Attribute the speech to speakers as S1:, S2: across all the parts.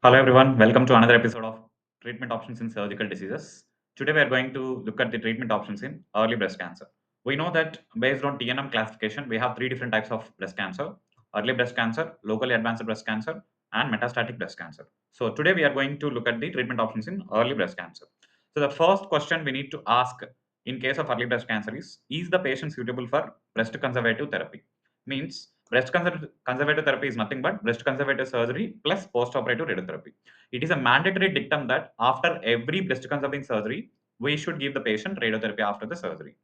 S1: Hello everyone, welcome to another episode of Treatment Options in Surgical Diseases. Today we are going to look at the treatment options in early breast cancer. We know that based on TNM classification, we have three different types of breast cancer: early breast cancer, locally advanced breast cancer, and metastatic breast cancer. So today we are going to look at the treatment options in early breast cancer. So the first question we need to ask in case of early breast cancer is the patient suitable for breast conservative therapy? Means conservative therapy is nothing but breast conservative surgery plus post-operative radiotherapy. It is a mandatory dictum that after every breast conserving surgery, we should give the patient radiotherapy after the surgery.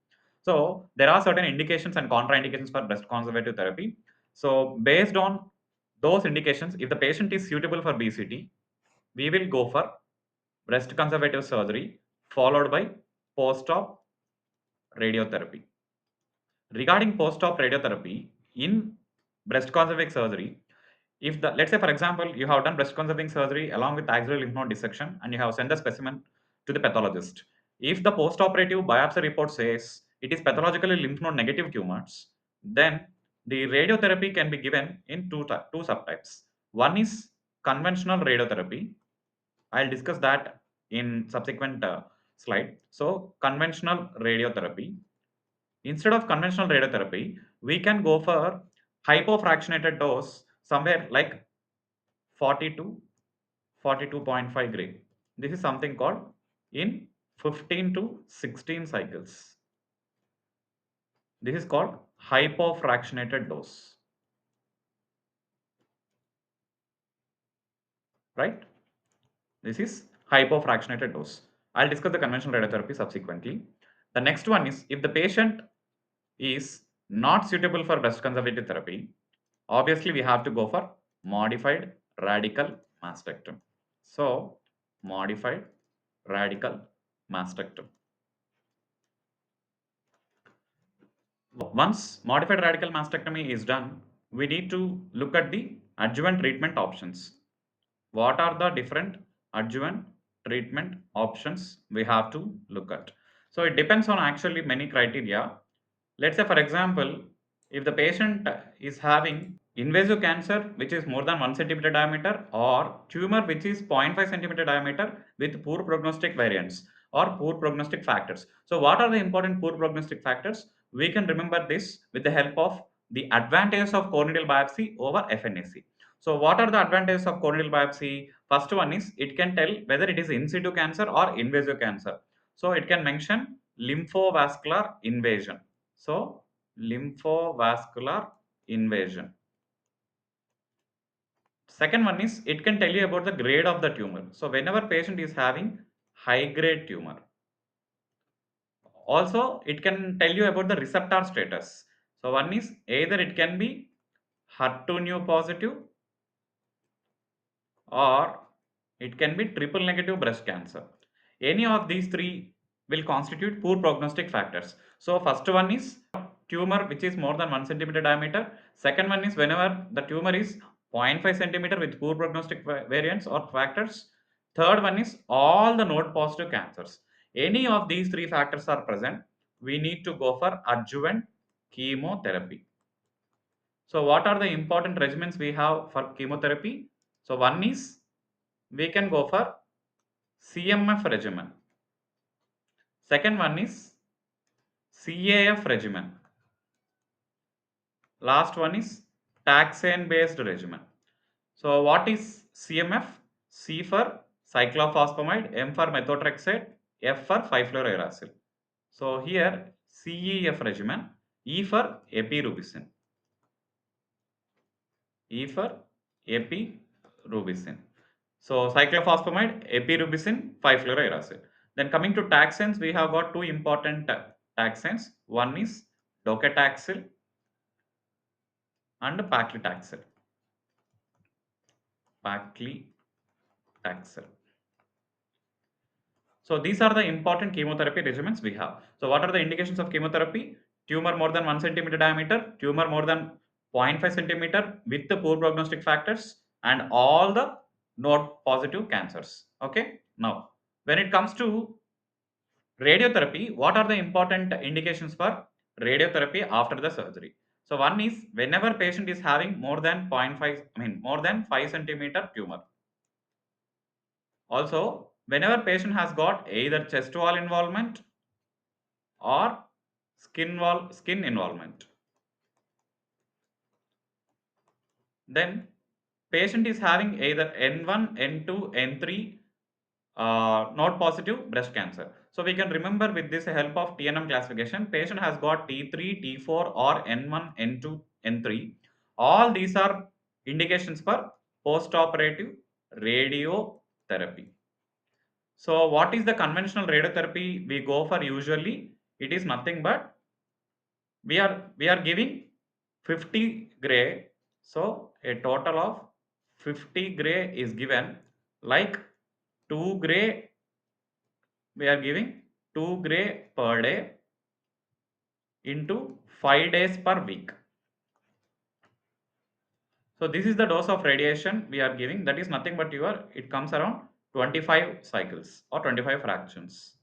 S1: So there are certain indications and contraindications for breast conservative therapy. So based on those indications, if the patient is suitable for BCT, we will go for breast conservative surgery followed by post-op radiotherapy. Regarding post-op radiotherapy in breast conserving surgery, if the let's say for example you have done breast conserving surgery along with axillary lymph node dissection and you have sent the specimen to the pathologist, if the post-operative biopsy report says it is pathologically lymph node negative tumors, then the radiotherapy can be given in two subtypes. One is conventional radiotherapy. I'll discuss that in subsequent slide. So conventional radiotherapy. Instead of conventional radiotherapy, we can go for hypofractionated dose somewhere like 40 to 42.5 gray. This is something called in 15 to 16 cycles. This is called hypofractionated dose, right? This is hypofractionated dose. I'll discuss the conventional radiotherapy subsequently. The next one is if the patient is not suitable for breast conservative therapy, obviously we have to go for modified radical mastectomy. So, modified radical mastectomy. Once modified radical mastectomy is done, we need to look at the adjuvant treatment options. What are the different adjuvant treatment options we have to look at? So it depends on actually many criteria. Let's say for example, if the patient is having invasive cancer which is more than 1 centimeter diameter or tumor which is 0.5 centimeter diameter with poor prognostic variants or poor prognostic factors. So what are the important poor prognostic factors? We can remember this with the help of the advantages of corneal biopsy over FNAC. So what are the advantages of corneal biopsy? First one is it can tell whether it is in situ cancer or invasive cancer. So it can mention lymphovascular invasion. So lymphovascular invasion. Second one is it can tell you about the grade of the tumor. So whenever patient is having high grade tumor. Also it can tell you about the receptor status. So one is either it can be HER2 positive or it can be triple negative breast cancer. Any of these three will constitute poor prognostic factors. So first one is tumor which is more than 1 centimeter diameter. Second one is whenever the tumor is 0.5 centimeter with poor prognostic variants or factors. Third one is all the node positive cancers. Any of these three factors are present, we need to go for adjuvant chemotherapy. So what are the important regimens we have for chemotherapy? So one is we can go for CMF regimen. Second one is CAF regimen. Last one is taxane based regimen. So what is CMF? C for cyclophosphamide, M for methotrexate, F for 5-fluorouracil. So here CEF regimen, E for epirubicin. E for epirubicin. So cyclophosphamide, epirubicin, 5-fluorouracil. Then coming to taxanes, we have got two important taxanes. One is docetaxel and paclitaxel. Paclitaxel. So these are the important chemotherapy regimens we have. So what are the indications of chemotherapy? Tumor more than 1 centimeter diameter, tumor more than 0.5 centimeter with the poor prognostic factors, and all the node positive cancers. Okay. Now, when it comes to radiotherapy, what are the important indications for radiotherapy after the surgery? So one is whenever patient is having more than 0.5, more than 5 centimeter tumor. Also, whenever patient has got either chest wall involvement or skin involvement, then patient is having either N1, N2, N3 node positive breast cancer. So we can remember with this help of TNM classification, patient has got T3, T4 or N1, N2, N3. All these are indications for post-operative radiotherapy. So what is the conventional radiotherapy we go for usually? It is nothing but we are giving 50 gray. So a total of 50 gray is given, like 2 gray we are giving 2 gray per day into 5 days per week. So this is the dose of radiation we are giving, that is nothing but it comes around 25 cycles or 25 fractions.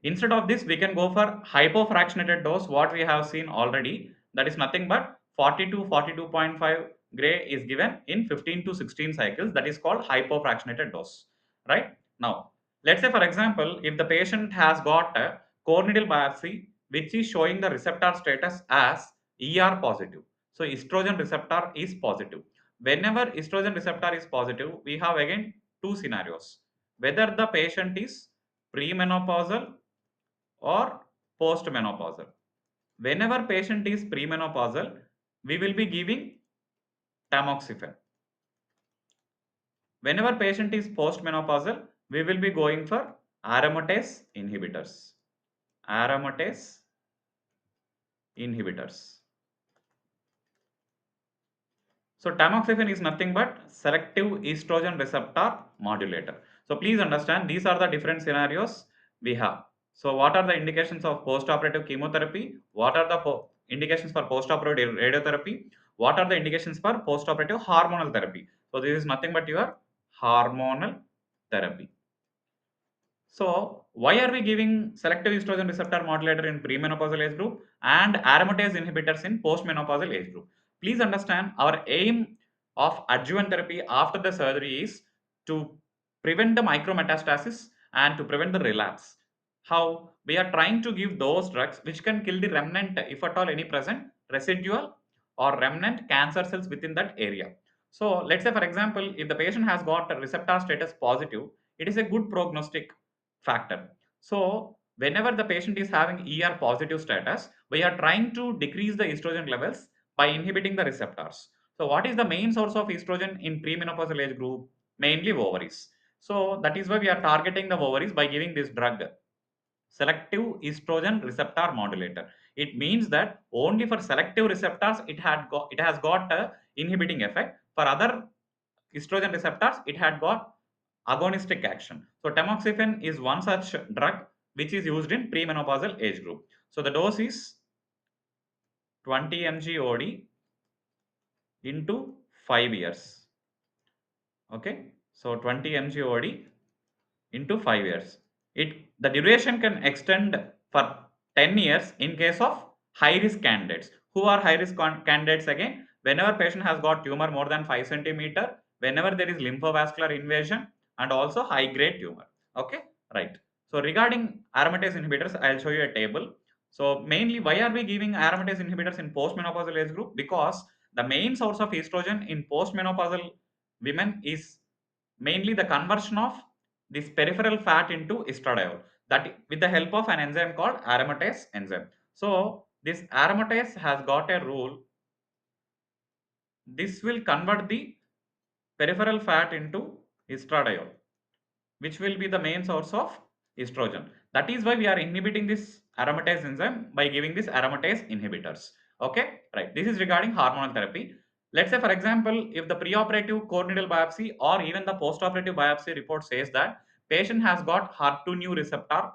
S1: Instead of this, we can go for hypofractionated dose, what we have seen already. That is nothing but 42, 42.5 gray is given in 15 to 16 cycles. That is called hypofractionated dose. Right? Now, let's say for example, if the patient has got a core needle biopsy which is showing the receptor status as ER positive. So estrogen receptor is positive. Whenever estrogen receptor is positive, we have again two scenarios. Whether the patient is premenopausal or postmenopausal. Whenever patient is premenopausal, we will be giving tamoxifen. Whenever patient is postmenopausal, we will be going for aromatase inhibitors. Aromatase inhibitors. So tamoxifen is nothing but selective estrogen receptor modulator. So please understand these are the different scenarios we have. So what are the indications of post-operative chemotherapy? What are the indications for post-operative radiotherapy? What are the indications for post-operative hormonal therapy? So this is nothing but your hormonal therapy. So why are we giving selective estrogen receptor modulator in premenopausal age group and aromatase inhibitors in postmenopausal age group? Please understand our aim of adjuvant therapy after the surgery is to prevent the micrometastasis and to prevent the relapse. How? We are trying to give those drugs which can kill the remnant, if at all any present, residual or remnant cancer cells within that area. So let's say for example, if the patient has got a receptor status positive, it is a good prognostic factor. So whenever the patient is having ER positive status, we are trying to decrease the estrogen levels by inhibiting the receptors. So what is the main source of estrogen in premenopausal age group? Mainly ovaries. So that is why we are targeting the ovaries by giving this drug, selective estrogen receptor modulator. It means that only for selective receptors it has got a inhibiting effect. For other estrogen receptors, it had got agonistic action. So tamoxifen is one such drug which is used in premenopausal age group. So the dose is 20 mg OD into 5 years. Okay, so 20 mg OD into 5 years. The duration can extend for 10 years in case of high risk candidates. Who are high risk candidates again? Whenever patient has got tumor more than 5 centimeter, whenever there is lymphovascular invasion, and also high grade tumor. Okay, right. So regarding aromatase inhibitors, I'll show you a table. So mainly, why are we giving aromatase inhibitors in postmenopausal age group? Because the main source of estrogen in postmenopausal women is mainly the conversion of this peripheral fat into estradiol, that with the help of an enzyme called aromatase enzyme. So this aromatase has got a role. This will convert the peripheral fat into estradiol, which will be the main source of estrogen. That is why we are inhibiting this aromatase enzyme by giving this aromatase inhibitors. Okay, right. This is regarding hormonal therapy. Let's say, for example, if the preoperative core needle biopsy or even the postoperative biopsy report says that patient has got HER2 receptor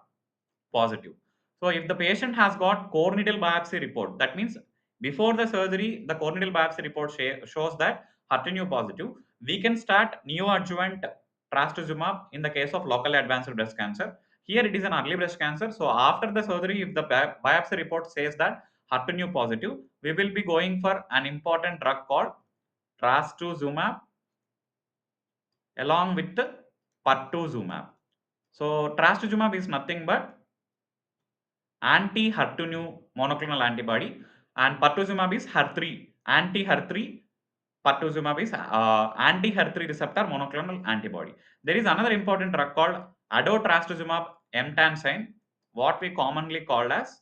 S1: positive. So if the patient has got core needle biopsy report, that means before the surgery, the core needle biopsy report shows that HER2 positive, we can start neoadjuvant trastuzumab in the case of locally advanced breast cancer. Here it is an early breast cancer. So after the surgery, if the biopsy report says that HER2 positive, we will be going for an important drug called trastuzumab along with the pertuzumab. So trastuzumab is nothing but anti-HER2 monoclonal antibody, and pertuzumab is HER3 anti-HER3. Pertuzumab is anti-HER3 receptor monoclonal antibody. There is another important drug called adotrastuzumab emtansine, what we commonly call as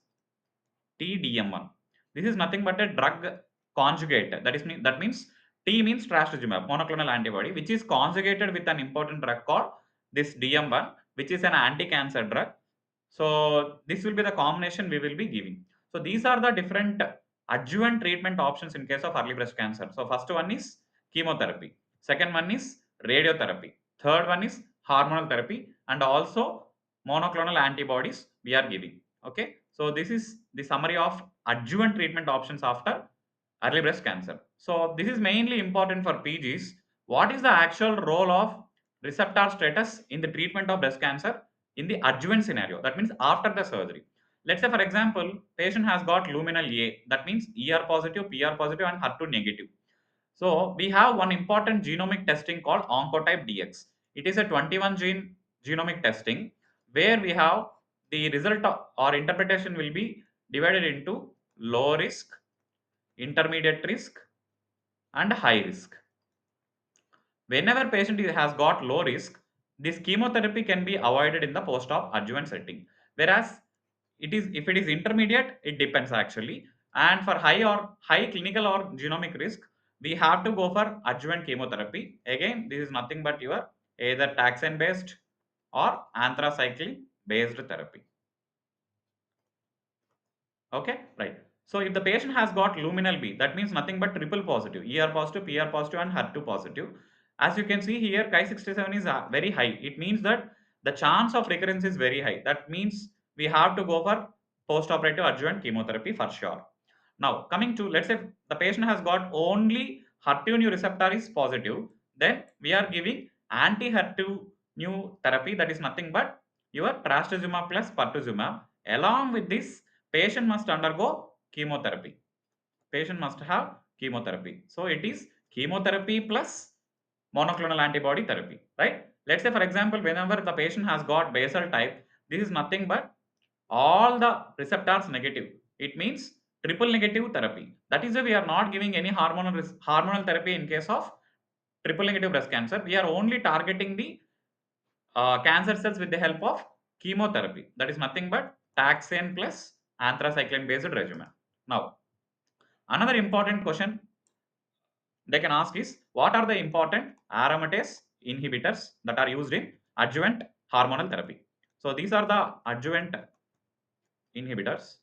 S1: TDM1. This is nothing but a drug conjugate. That means T means trastuzumab, monoclonal antibody, which is conjugated with an important drug called this DM1, which is an anti-cancer drug. So this will be the combination we will be giving. So these are the different adjuvant treatment options in case of early breast cancer. So first one is chemotherapy, second one is radiotherapy, third one is hormonal therapy, and also monoclonal antibodies we are giving. Okay, so this is the summary of adjuvant treatment options after early breast cancer. So this is mainly important for PGs. What is the actual role of receptor status in the treatment of breast cancer in the adjuvant scenario? That means after the surgery. Let's say for example, patient has got luminal A, that means ER positive, PR positive, and HER2 negative. So we have one important genomic testing called Oncotype DX. It is a 21 gene genomic testing where we have the result or interpretation will be divided into low risk, intermediate risk, and high risk. Whenever patient has got low risk, this chemotherapy can be avoided in the post-op adjuvant setting. Whereas if it is intermediate, it depends actually. And for high clinical or genomic risk, we have to go for adjuvant chemotherapy. Again, this is nothing but your either taxane based or anthracycline based therapy. Okay, right. So if the patient has got luminal B, that means nothing but triple positive, ER positive, PR positive, and HER2 positive. As you can see here, Chi67 is very high. It means that the chance of recurrence is very high. That means we have to go for post-operative adjuvant chemotherapy for sure. Now, coming to, let's say the patient has got only HER2 new receptor is positive, then we are giving anti-HER2 new therapy, that is nothing but your trastuzumab plus pertuzumab. Along with this, patient must undergo chemotherapy. Patient must have chemotherapy. So it is chemotherapy plus monoclonal antibody therapy, right? Let's say for example, whenever the patient has got basal type, this is nothing but all the receptors negative. It means triple negative therapy. That is why we are not giving any hormonal therapy in case of triple negative breast cancer. We are only targeting the cancer cells with the help of chemotherapy. That is nothing but taxane plus anthracycline based regimen. Now, another important question they can ask is, what are the important aromatase inhibitors that are used in adjuvant hormonal therapy? So these are the adjuvant inhibitors.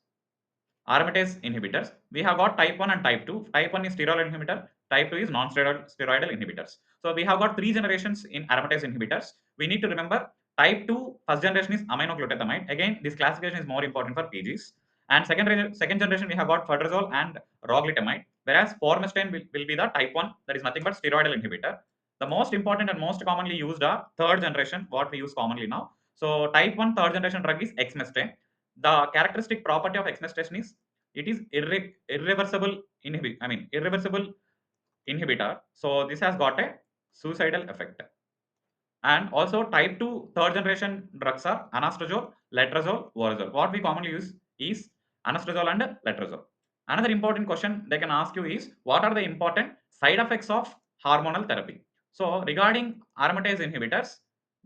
S1: Aromatase inhibitors. We have got type 1 and type 2. Type 1 is steroid inhibitor, type 2 is non-steroidal inhibitors. So we have got three generations in aromatase inhibitors. We need to remember type 2 first generation is aminoglutamide. Again, this classification is more important for PGs. And second generation we have got fudrazole and roglutamide, whereas formastine will be the type 1, that is nothing but steroidal inhibitor. The most important and most commonly used are third generation, what we use commonly now. So type 1 third generation drug is exmestane. The characteristic property of exmestane is it is irreversible inhibitor. So this has got a suicidal effect. And also type 2 third generation drugs are anastrozole, letrozole, vorazole. What we commonly use is anastrozole and letrozole. Another important question they can ask you is, what are the important side effects of hormonal therapy? So regarding aromatase inhibitors,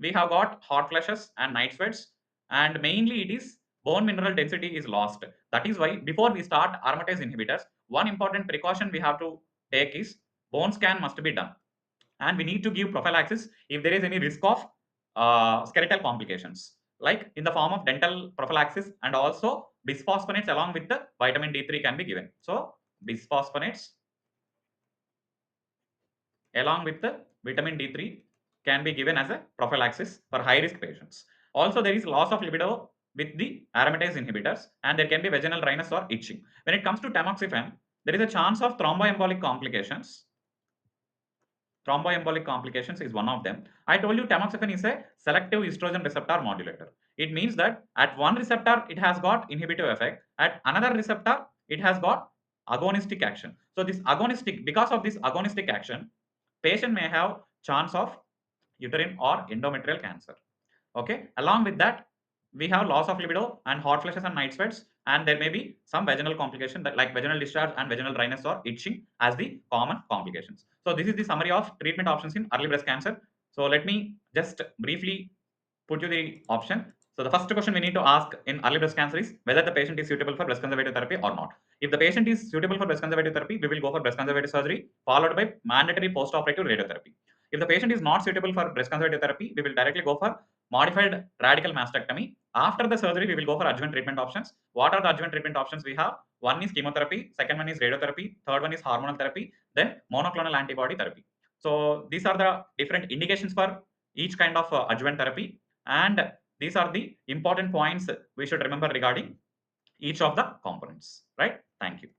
S1: we have got hot flashes and night sweats, and mainly it is bone mineral density is lost. That is why before we start aromatase inhibitors, one important precaution we have to take is bone scan must be done, and we need to give prophylaxis if there is any risk of skeletal complications, like in the form of dental prophylaxis, and also bisphosphonates along with the vitamin D3 can be given. So bisphosphonates along with the vitamin D3 can be given as a prophylaxis for high risk patients. Also, there is loss of libido with the aromatase inhibitors, and there can be vaginal dryness or itching. When it comes to tamoxifen, there is a chance of thromboembolic complications. Thromboembolic complications is one of them. I told you tamoxifen is a selective estrogen receptor modulator. It means that at one receptor it has got inhibitive effect, at another receptor it has got agonistic action. So this agonistic, because of this agonistic action, patient may have chance of uterine or endometrial cancer. Okay, along with that, we have loss of libido and hot flashes and night sweats, and there may be some vaginal complication that like vaginal discharge and vaginal dryness or itching as the common complications. So this is the summary of treatment options in early breast cancer. So let me just briefly put you the option. So the first question we need to ask in early breast cancer is whether the patient is suitable for breast conservative therapy or not. If the patient is suitable for breast conservative therapy, we will go for breast conservative surgery followed by mandatory post-operative radiotherapy. If the patient is not suitable for breast conservative therapy, we will directly go for modified radical mastectomy. After the surgery, we will go for adjuvant treatment options. What are the adjuvant treatment options we have? One is chemotherapy, second one is radiotherapy, third one is hormonal therapy, then monoclonal antibody therapy. So these are the different indications for each kind of adjuvant therapy, and these are the important points we should remember regarding each of the components, right? Thank you.